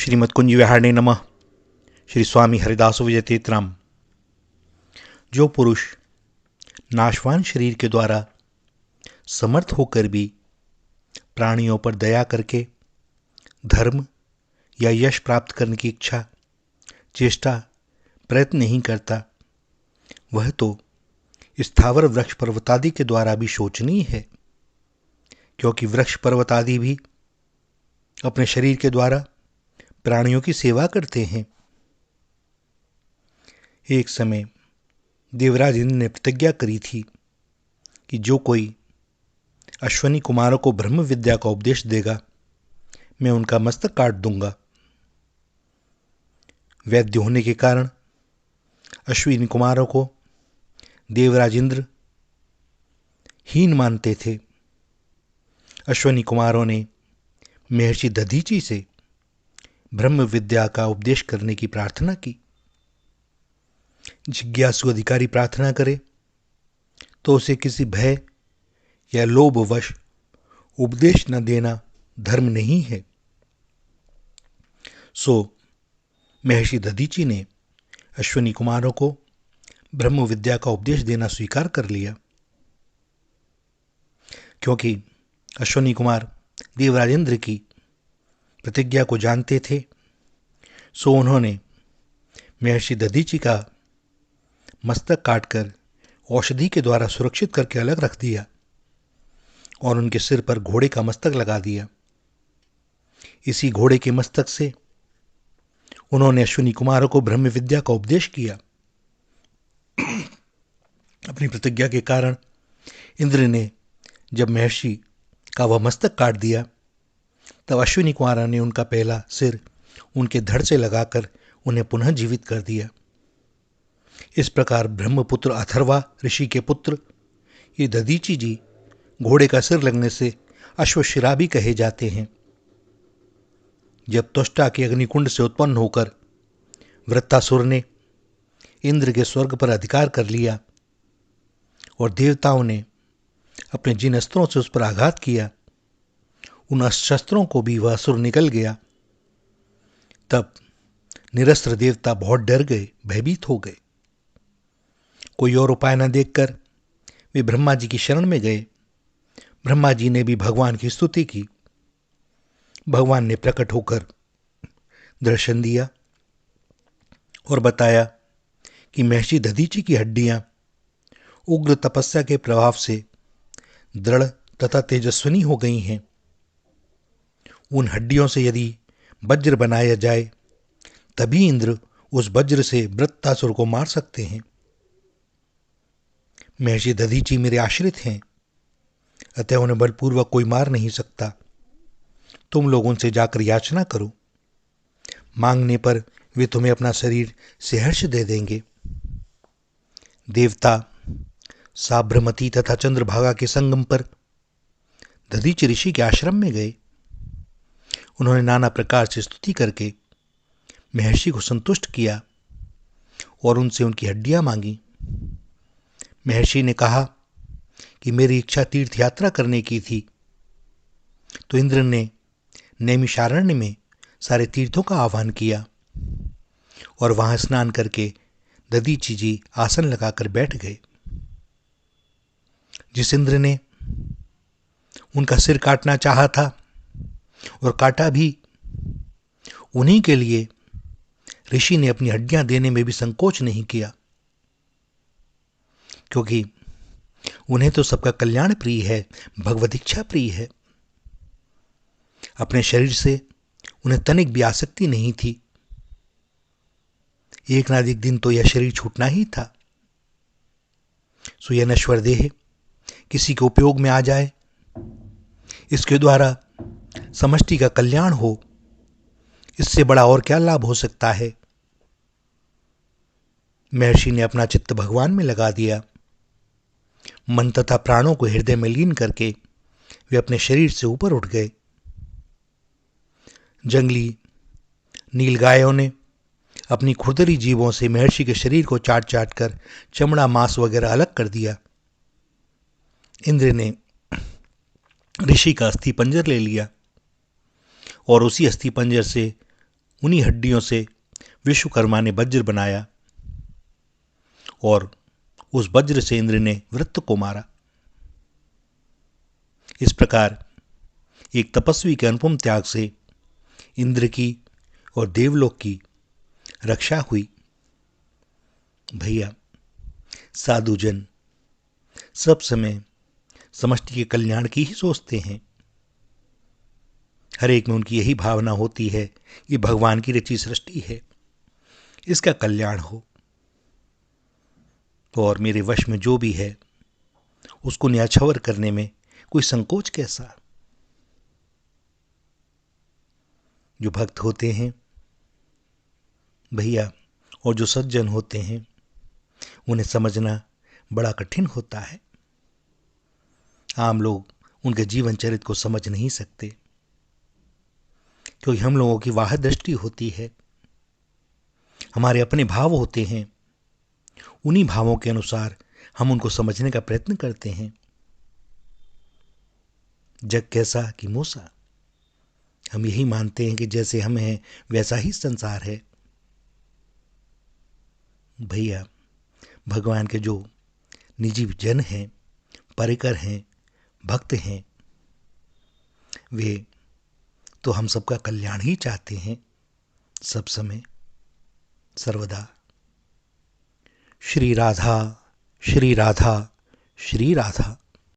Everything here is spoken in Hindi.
श्रीमद् कुंज विहारिणे नमः। श्री स्वामी हरिदास विजय तीर्थराम। जो पुरुष नाशवान शरीर के द्वारा समर्थ होकर भी प्राणियों पर दया करके धर्म या यश प्राप्त करने की इच्छा चेष्टा प्रयत्न नहीं करता, वह तो स्थावर वृक्ष पर्वतादि के द्वारा भी शोचनीय है, क्योंकि वृक्ष पर्वतादि भी अपने शरीर के द्वारा प्राणियों की सेवा करते हैं। एक समय देवराज इंद्र ने प्रतिज्ञा करी थी कि जो कोई अश्वनी कुमारों को ब्रह्म विद्या का उपदेश देगा, मैं उनका मस्तक काट दूंगा। वैद्य होने के कारण अश्विनी कुमारों को देवराज इंद्र हीन मानते थे। अश्वनी कुमारों ने महर्षि दधीचि से ब्रह्म विद्या का उपदेश करने की प्रार्थना की। जिज्ञासु अधिकारी प्रार्थना करे तो उसे किसी भय या लोभवश उपदेश न देना धर्म नहीं है। सो महर्षि दधीचि ने अश्वनी कुमारों को ब्रह्म विद्या का उपदेश देना स्वीकार कर लिया। क्योंकि अश्वनी कुमार देवराज इंद्र की प्रतिज्ञा को जानते थे, सो उन्होंने महर्षि दधीचि का मस्तक काटकर औषधि के द्वारा सुरक्षित करके अलग रख दिया और उनके सिर पर घोड़े का मस्तक लगा दिया। इसी घोड़े के मस्तक से उन्होंने अश्विनी कुमारों को ब्रह्म विद्या का उपदेश किया। अपनी प्रतिज्ञा के कारण इंद्र ने जब महर्षि का वह मस्तक काट दिया, तब अश्विनी कुमारों ने उनका पहला सिर उनके धड़ से लगाकर उन्हें पुनः जीवित कर दिया। इस प्रकार ब्रह्मपुत्र अथर्वा ऋषि के पुत्र ये दधीचि जी घोड़े का सिर लगने से अश्वशिरा भी कहे जाते हैं। जब त्वष्टा के अग्निकुंड से उत्पन्न होकर वृत्तासुर ने इंद्र के स्वर्ग पर अधिकार कर लिया और देवताओं ने अपने जिन अस्त्रों से उस पर आघात किया, उन शस्त्रों को भी वह असुर निकल गया, तब निरस्त्र देवता बहुत डर गए, भयभीत हो गए। कोई और उपाय न देखकर वे ब्रह्मा जी की शरण में गए। ब्रह्मा जी ने भी भगवान की स्तुति की। भगवान ने प्रकट होकर दर्शन दिया और बताया कि महर्षि दधीचि की हड्डियां उग्र तपस्या के प्रभाव से दृढ़ तथा तेजस्विनी हो गई हैं। उन हड्डियों से यदि वज्र बनाया जाए, तभी इंद्र उस वज्र से वृत्तासुर को मार सकते हैं। महर्षि दधीचि मेरे आश्रित हैं, अतः उन्हें बलपूर्वक कोई मार नहीं सकता। तुम लोग उनसे जाकर याचना करो, मांगने पर वे तुम्हें अपना शरीर सहर्ष दे देंगे। देवता साबरमती तथा चंद्रभागा के संगम पर दधीचि ऋषि के आश्रम में गए। उन्होंने नाना प्रकार से स्तुति करके महर्षि को संतुष्ट किया और उनसे उनकी हड्डियां मांगी। महर्षि ने कहा कि मेरी इच्छा तीर्थ यात्रा करने की थी, तो इंद्र ने नैमिषारण्य में सारे तीर्थों का आह्वान किया और वहां स्नान करके दधीचि जी आसन लगाकर बैठ गए। जिस इंद्र ने उनका सिर काटना चाहा था और काटा भी, उन्हीं के लिए ऋषि ने अपनी हड्डियां देने में भी संकोच नहीं किया, क्योंकि उन्हें तो सबका कल्याण प्रिय है, भगवद इच्छा प्रिय है। अपने शरीर से उन्हें तनिक भी आसक्ति नहीं थी। एक ना एक दिन तो यह शरीर छूटना ही था। सो यह नश्वर देह किसी के उपयोग में आ जाए, इसके द्वारा समष्टि का कल्याण हो, इससे बड़ा और क्या लाभ हो सकता है। महर्षि ने अपना चित्त भगवान में लगा दिया। मन तथा प्राणों को हृदय में लीन करके वे अपने शरीर से ऊपर उठ गए। जंगली नीलगायों ने अपनी खुरदरी जीभों से महर्षि के शरीर को चाट चाट कर चमड़ा मांस वगैरह अलग कर दिया। इंद्र ने ऋषि का अस्थि पंजर ले लिया और उसी अस्थि पंजर से उन्हीं हड्डियों से विश्वकर्मा ने वज्र बनाया और उस वज्र से इंद्र ने वृत्त को मारा। इस प्रकार एक तपस्वी के अनुपम त्याग से इंद्र की और देवलोक की रक्षा हुई। भैया, साधुजन सब समय समष्टि के कल्याण की ही सोचते हैं। हर एक में उनकी यही भावना होती है कि भगवान की रची सृष्टि है, इसका कल्याण हो और मेरे वश में जो भी है उसको न्याछावर करने में कोई संकोच कैसा। जो भक्त होते हैं भैया और जो सज्जन होते हैं उन्हें समझना बड़ा कठिन होता है। आम लोग उनके जीवन चरित्र को समझ नहीं सकते, क्योंकि हम लोगों की वाह दृष्टि होती है, हमारे अपने भाव होते हैं, उन्हीं भावों के अनुसार हम उनको समझने का प्रयत्न करते हैं। जग कैसा कि मूसा, हम यही मानते हैं कि जैसे हम हैं वैसा ही संसार है। भैया, भगवान के जो निजी जन हैं, परिकर हैं, भक्त हैं, वे तो हम सबका कल्याण ही चाहते हैं सब समय सर्वदा। श्री राधा, श्री राधा, श्री राधा।